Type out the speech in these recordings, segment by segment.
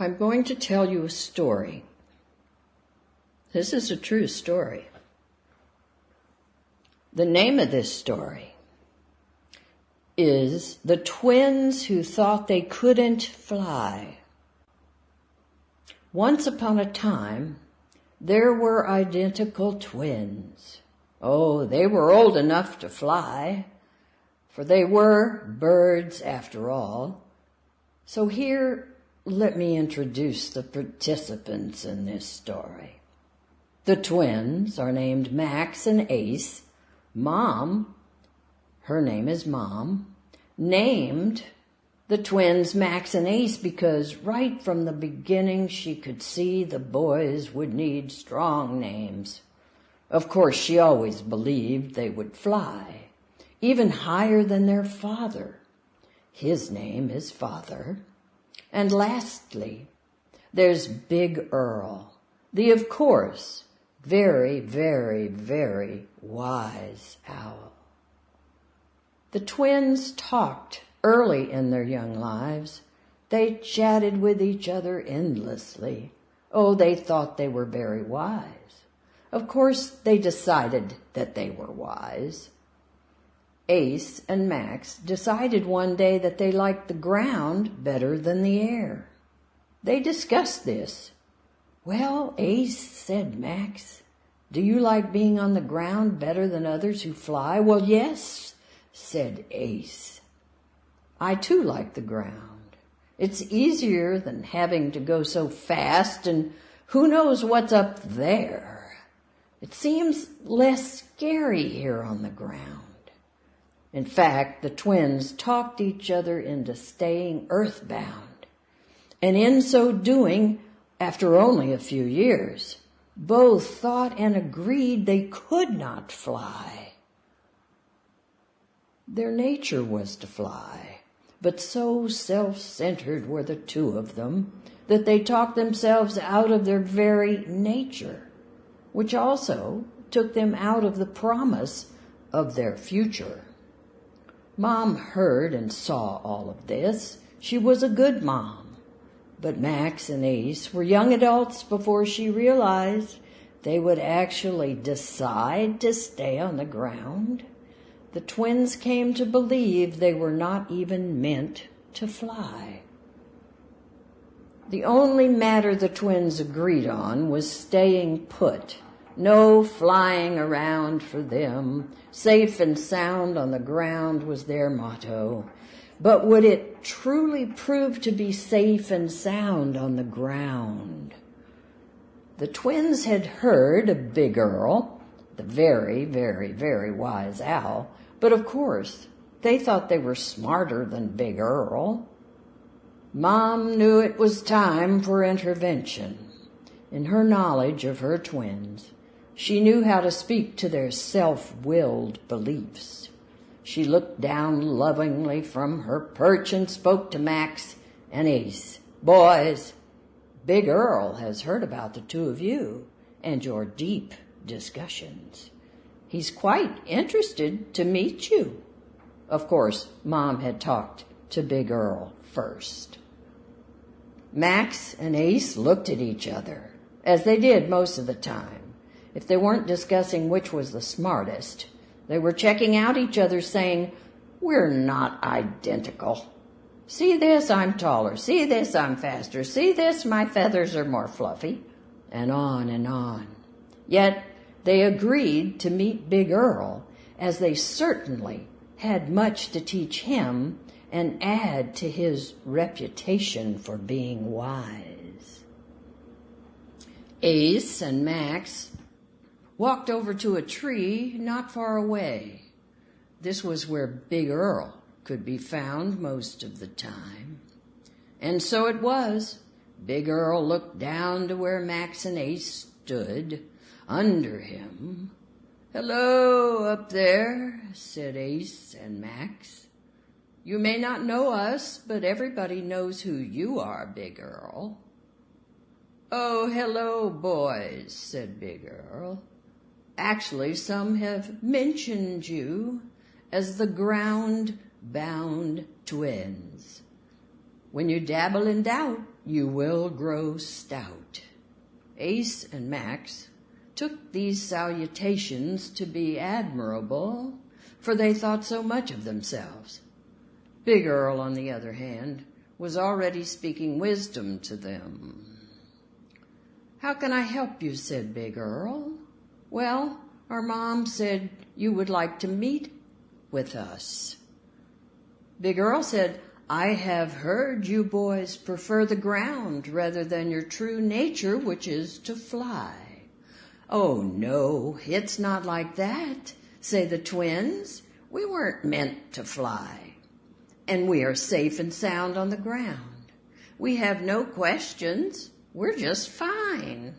I'm going to tell you a story. This is a true story. The name of this story is The Twins Who Thought They Couldn't Fly. Once upon a time, there were identical twins. Oh, they were old enough to fly, for they were birds after all. So here, let me introduce the participants in this story. The twins are named Max and Ace. Mom, her name is Mom, named the twins Max and Ace because right from the beginning she could see the boys would need strong names. Of course, she always believed they would fly, even higher than their father. His name is Father. And lastly, there's Big Earl, the, of course, very, very, very wise owl. The twins talked early in their young lives. They chatted with each other endlessly. Oh, they thought they were very wise. Of course, they decided that they were wise. Ace and Max decided one day that they liked the ground better than the air. They discussed this. "Well, Ace," said Max, "do you like being on the ground better than others who fly?" "Well, yes," said Ace. "I too like the ground. It's easier than having to go so fast, and who knows what's up there. It seems less scary here on the ground." In fact, the twins talked each other into staying earthbound. And in so doing, after only a few years, both thought and agreed they could not fly. Their nature was to fly, but so self-centered were the two of them that they talked themselves out of their very nature, which also took them out of the promise of their future. Mom heard and saw all of this. She was a good mom. But Max and Ace were young adults before she realized they would actually decide to stay on the ground. The twins came to believe they were not even meant to fly. The only matter the twins agreed on was staying put. No flying around for them. Safe and sound on the ground was their motto. But would it truly prove to be safe and sound on the ground? The twins had heard of Big Earl, the very, very, very wise owl, but of course they thought they were smarter than Big Earl. Mom knew it was time for intervention. In her knowledge of her twins, she knew how to speak to their self-willed beliefs. She looked down lovingly from her perch and spoke to Max and Ace. "Boys, Big Earl has heard about the two of you and your deep discussions. He's quite interested to meet you." Of course, Mom had talked to Big Earl first. Max and Ace looked at each other, as they did most of the time. If they weren't discussing which was the smartest, they were checking out each other saying, "We're not identical. See this, I'm taller. See this, I'm faster. See this, my feathers are more fluffy." And on and on. Yet they agreed to meet Big Earl, as they certainly had much to teach him and add to his reputation for being wise. Ace and Max walked over to a tree not far away. This was where Big Earl could be found most of the time. And so it was. Big Earl looked down to where Max and Ace stood, under him. "Hello, up there," said Ace and Max. "You may not know us, but everybody knows who you are, Big Earl." "Oh, hello, boys," said Big Earl. "Actually, some have mentioned you as the ground-bound twins." When you dabble in doubt, you will grow stout. Ace and Max took these salutations to be admirable, for they thought so much of themselves. Big Earl, on the other hand, was already speaking wisdom to them. "How can I help you?" said Big Earl. "Well, our mom said you would like to meet with us." Big Earl said, "I have heard you boys prefer the ground rather than your true nature, which is to fly." "Oh, no, it's not like that," say the twins. "We weren't meant to fly, and we are safe and sound on the ground. We have no questions. We're just fine."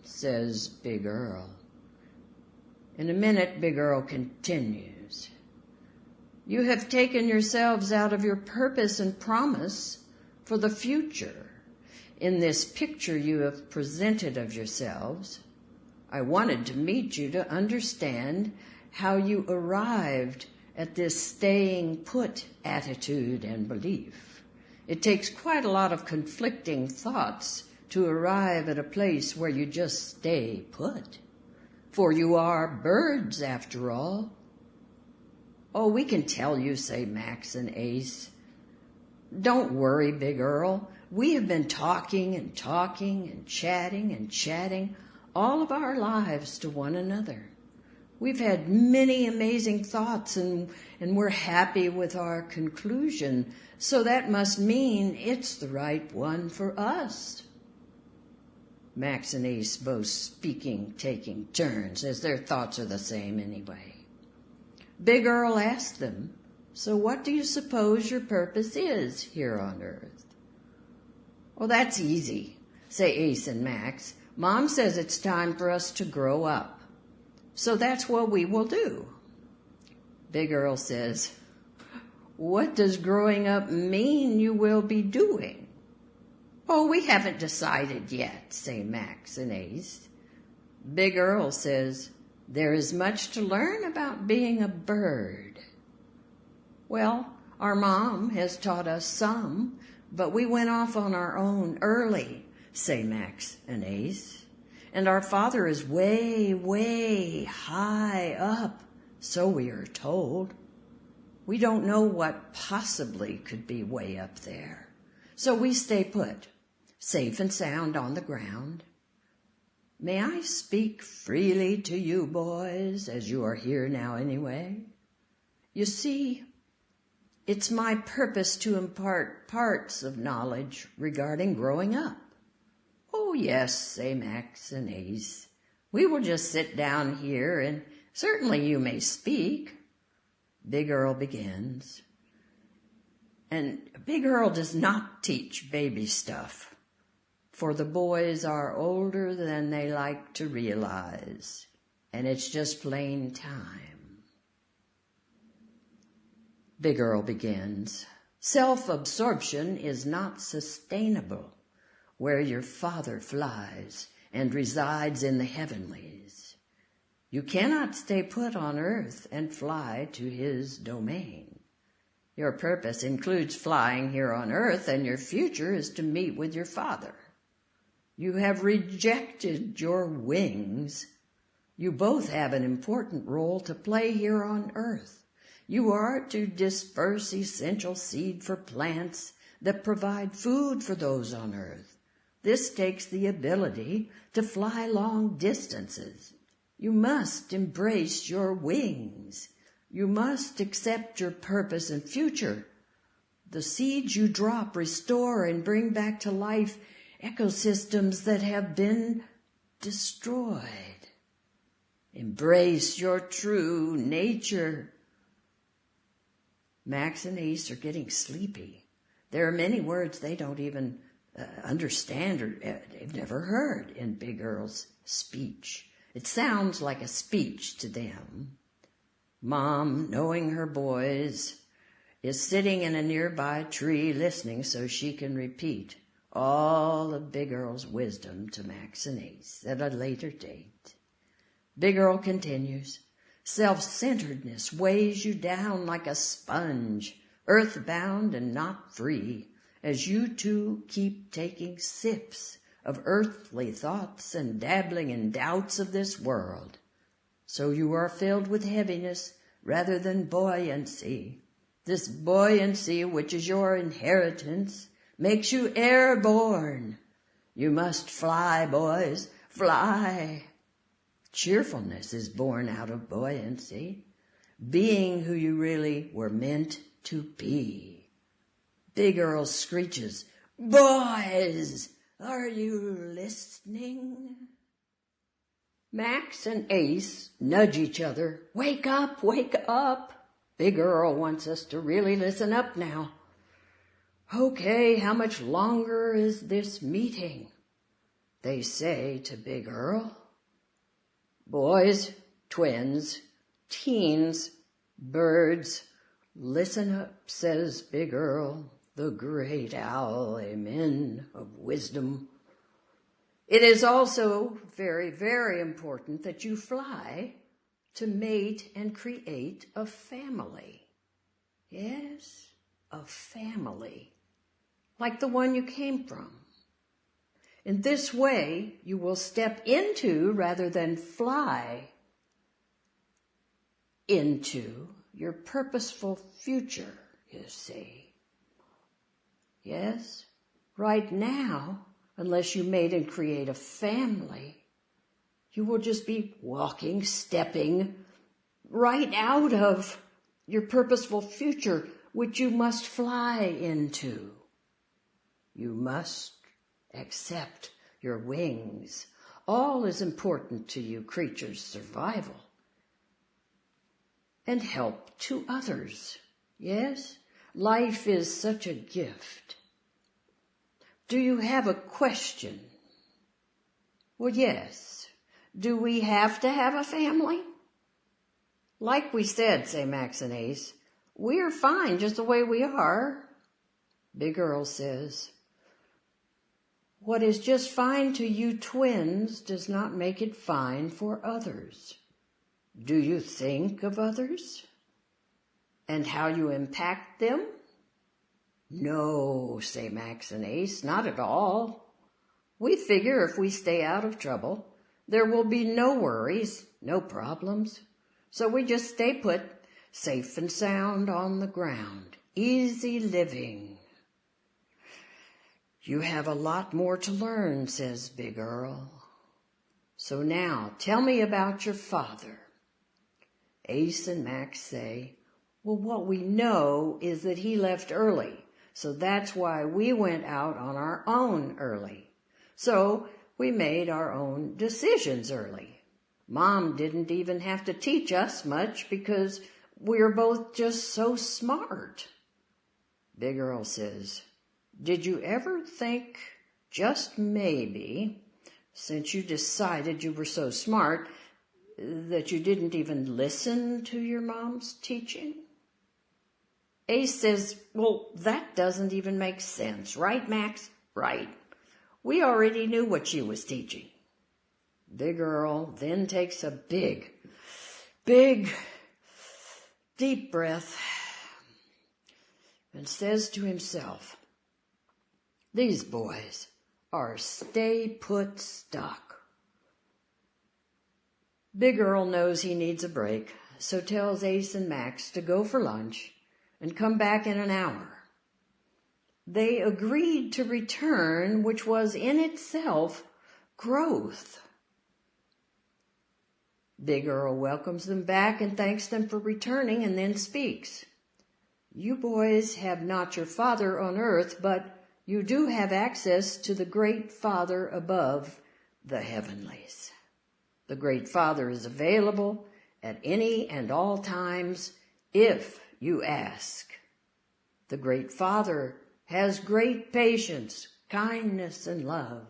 Says Big Earl. In a minute, Big Earl continues. "You have taken yourselves out of your purpose and promise for the future. In this picture you have presented of yourselves, I wanted to meet you to understand how you arrived at this staying put attitude and belief. It takes quite a lot of conflicting thoughts to arrive at a place where you just stay put. For you are birds, after all." "Oh, we can tell you," say Max and Ace. "Don't worry, Big Earl. We have been talking and talking and chatting all of our lives to one another. We've had many amazing thoughts, and we're happy with our conclusion, so that must mean it's the right one for us." Max and Ace both speaking, taking turns, as their thoughts are the same anyway. Big Earl asked them, "So what do you suppose your purpose is here on Earth?" "Oh, that's easy," say Ace and Max. "Mom says it's time for us to grow up. So that's what we will do." Big Earl says, "What does growing up mean you will be doing?" "Oh, we haven't decided yet," say Max and Ace. Big Earl says, "There is much to learn about being a bird." "Well, our mom has taught us some, but we went off on our own early," say Max and Ace. "And our father is way, way high up, so we are told. We don't know what possibly could be way up there. So we stay put, safe and sound on the ground. May I speak freely to you boys, as you are here now anyway? You see, it's my purpose to impart parts of knowledge regarding growing up." "Oh, yes," say Max and Ace. "We will just sit down here, and certainly you may speak." Big Earl begins. And Big Earl does not teach baby stuff, for the boys are older than they like to realize, and it's just plain time. Big Earl begins. "Self-absorption is not sustainable where your father flies and resides in the heavenlies. You cannot stay put on earth and fly to his domain. Your purpose includes flying here on earth, and your future is to meet with your father. You have rejected your wings. You both have an important role to play here on earth. You are to disperse essential seed for plants that provide food for those on earth. This takes the ability to fly long distances. You must embrace your wings. You must accept your purpose and future. The seeds you drop restore and bring back to life ecosystems that have been destroyed. Embrace your true nature." Max and Ace are getting sleepy. There are many words they don't even understand or they've never heard in Big Earl's speech. It sounds like a speech to them. Mom, knowing her boys, is sitting in a nearby tree listening so she can repeat all of Big Earl's wisdom to Max and Ace at a later date. Big Earl continues, "Self-centeredness weighs you down like a sponge earthbound and not free, as you two keep taking sips of earthly thoughts and dabbling in doubts of this world. So you are filled with heaviness rather than buoyancy. This buoyancy, which is your inheritance, makes you airborne. You must fly, boys, fly. Cheerfulness is born out of buoyancy, being who you really were meant to be. Big Earl screeches, "Boys, are you listening?" Max and Ace nudge each other. "Wake up, wake up. Big Earl wants us to really listen up now." "Okay, how much longer is this meeting?" they say to Big Earl. "Boys, twins, teens, birds, listen up," says Big Earl, the great owl, amen, of wisdom. "It is also very, very important that you fly to mate and create a family." Yes, a family, like the one you came from. In this way, you will step into, rather than fly into, your purposeful future, you see. Yes, right now, unless you mate and create a family, you will just be walking, stepping right out of your purposeful future, which you must fly into. You must accept your wings. All is important to you creatures' survival. And help to others. Yes, life is such a gift. Do you have a question? Well, yes. Do we have to have a family? Like we said, say Max and Ace, we're fine just the way we are. Big Earl says, what is just fine to you twins does not make it fine for others. Do you think of others and how you impact them? No, say Max and Ace, not at all. We figure if we stay out of trouble, there will be no worries, no problems. So we just stay put, safe and sound on the ground, easy living. You have a lot more to learn, says Big Earl. So now tell me about your father. Ace and Max say, well, what we know is that he left early, so that's why we went out on our own early. So we made our own decisions early. Mom didn't even have to teach us much because we're both just so smart. Big Earl says, did you ever think, just maybe, since you decided you were so smart, that you didn't even listen to your mom's teaching? Ace says, well, that doesn't even make sense, right, Max? Right. We already knew what she was teaching. Big Earl then takes a big, deep breath and says to himself, these boys are stay-put stock. Big Earl knows he needs a break, so tells Ace and Max to go for lunch and come back in an hour. They agreed to return, which was in itself growth. Big Earl welcomes them back and thanks them for returning and then speaks. You boys have not your father on earth, but you do have access to the great Father above the heavenlies. The great Father is available at any and all times if you ask. The great Father has great patience, kindness, and love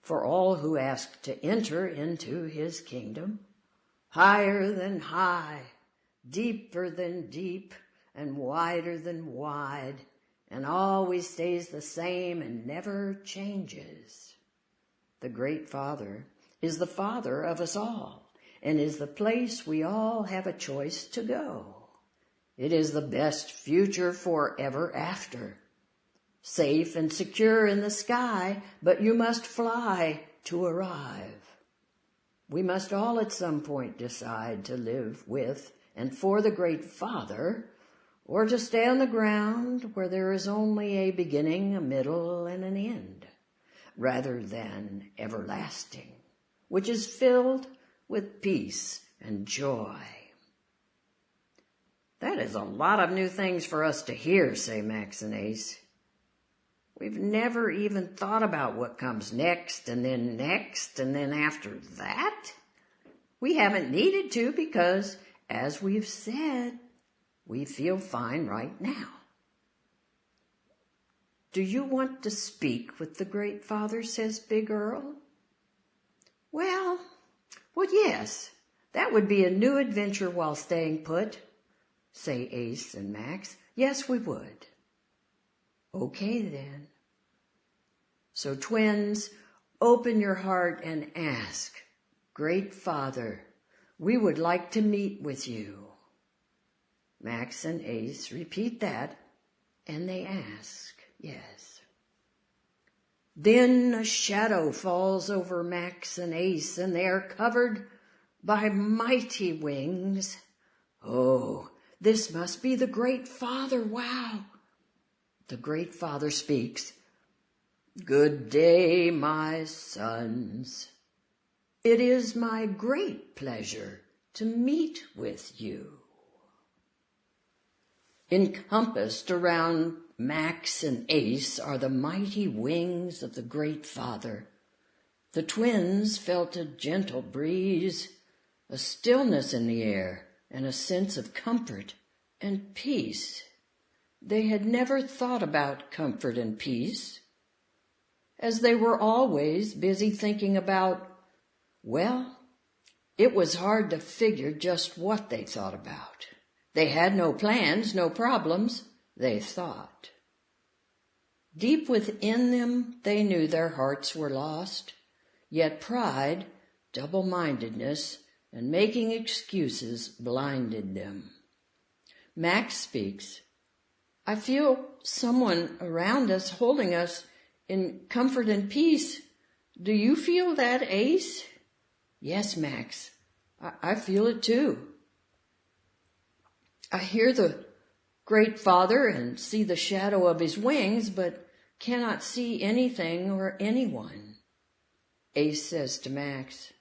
for all who ask to enter into his kingdom. Higher than high, deeper than deep, and wider than wide, and always stays the same and never changes. The great Father is the Father of us all, and is the place we all have a choice to go. It is the best future forever after. Safe and secure in the sky, but you must fly to arrive. We must all at some point decide to live with and for the Great Father, or to stay on the ground where there is only a beginning, a middle, and an end, rather than everlasting, which is filled with peace and joy. That is a lot of new things for us to hear, say Max and Ace. We've never even thought about what comes next, and then after that. We haven't needed to because, as we've said, we feel fine right now. Do you want to speak with the Great Father, says Big Earl? Well, yes, that would be a new adventure while staying put, say Ace and Max. Yes, we would. Okay, then. So, twins, open your heart and ask, Great Father, we would like to meet with you. Max and Ace repeat that, and they ask, yes. Then a shadow falls over Max and Ace, and they are covered by mighty wings. Oh, this must be the Great Father. Wow. The Great Father speaks. Good day, my sons. It is my great pleasure to meet with you. Encompassed around Max and Ace are the mighty wings of the Great Father. The twins felt a gentle breeze, a stillness in the air, and a sense of comfort and peace. They had never thought about comfort and peace, as they were always busy thinking about, well, it was hard to figure just what they thought about. They had no plans, no problems, they thought. Deep within them, they knew their hearts were lost, yet pride, double-mindedness, and making excuses blinded them. Max speaks. I feel someone around us holding us in comfort and peace. Do you feel that, Ace? Yes, Max. I feel it too. I hear the Great Father and see the shadow of his wings, but cannot see anything or anyone. Ace says to Max,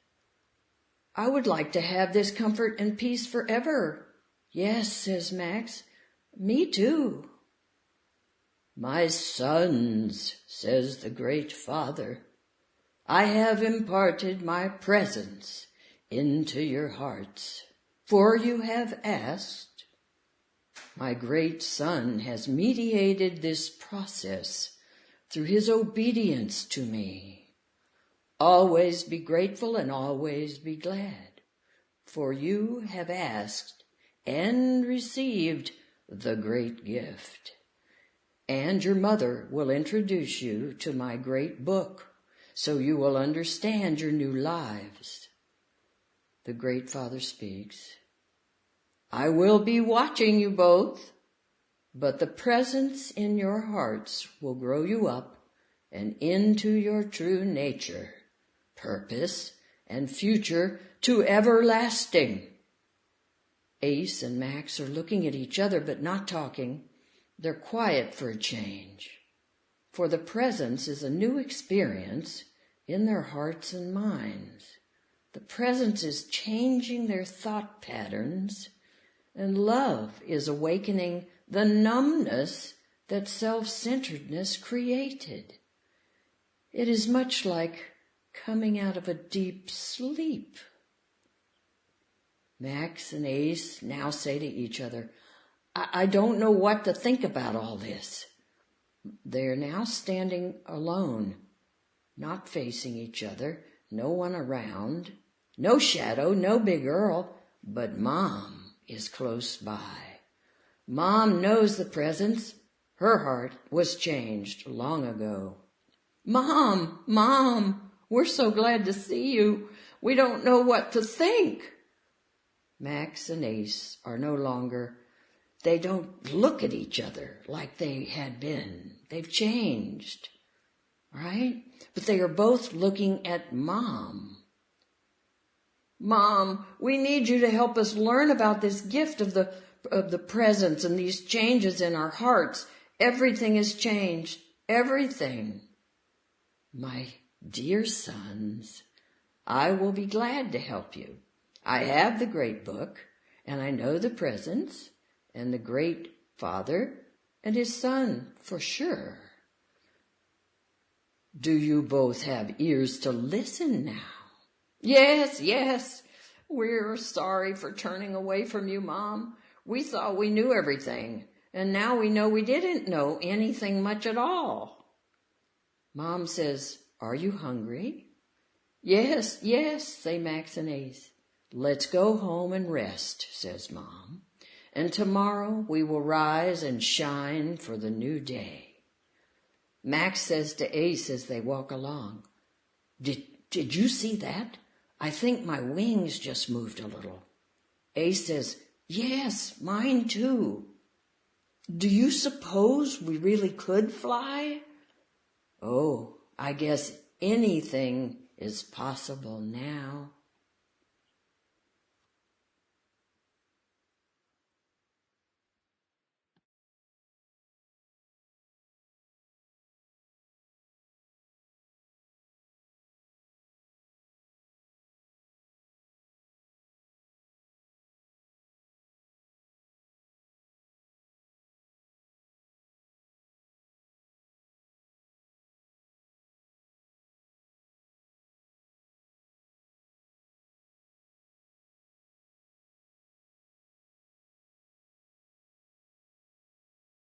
I would like to have this comfort and peace forever. Yes, says Max, me too. My sons, says the Great Father, I have imparted my presence into your hearts, for you have asked. My great Son has mediated this process through his obedience to me. Always be grateful and always be glad, for you have asked and received the great gift. And your mother will introduce you to my great book, so you will understand your new lives. The Great Father speaks. I will be watching you both, but the presence in your hearts will grow you up and into your true nature, purpose, and future to everlasting. Ace and Max are looking at each other but not talking. They're quiet for a change, for the presence is a new experience in their hearts and minds. The presence is changing their thought patterns, and love is awakening the numbness that self-centeredness created. It is much like coming out of a deep sleep. Max and Ace now say to each other, I don't know what to think about all this. They are now standing alone, not facing each other, no one around, no shadow, no Big Earl, but Mom is close by. Mom knows the presence. Her heart was changed long ago. Mom, we're so glad to see you. We don't know what to think. Max and Ace are no longer they don't look at each other like they had been. They've changed, right? But they are both looking at Mom. Mom, we need you to help us learn about this gift of the presence and these changes in our hearts. Everything has changed. Everything. My dear sons, I will be glad to help you. I have the great book, and I know the presence, and the great Father and his Son, for sure. Do you both have ears to listen now? Yes, yes. We're sorry for turning away from you, Mom. We thought we knew everything, and now we know we didn't know anything much at all. Mom says, are you hungry? Yes, yes, say Max and Ace. Let's go home and rest, says Mom, and tomorrow we will rise and shine for the new day. Max says to Ace as they walk along, Did you see that? I think my wings just moved a little. Ace says, yes, mine too. Do you suppose we really could fly? Oh, I guess anything is possible now.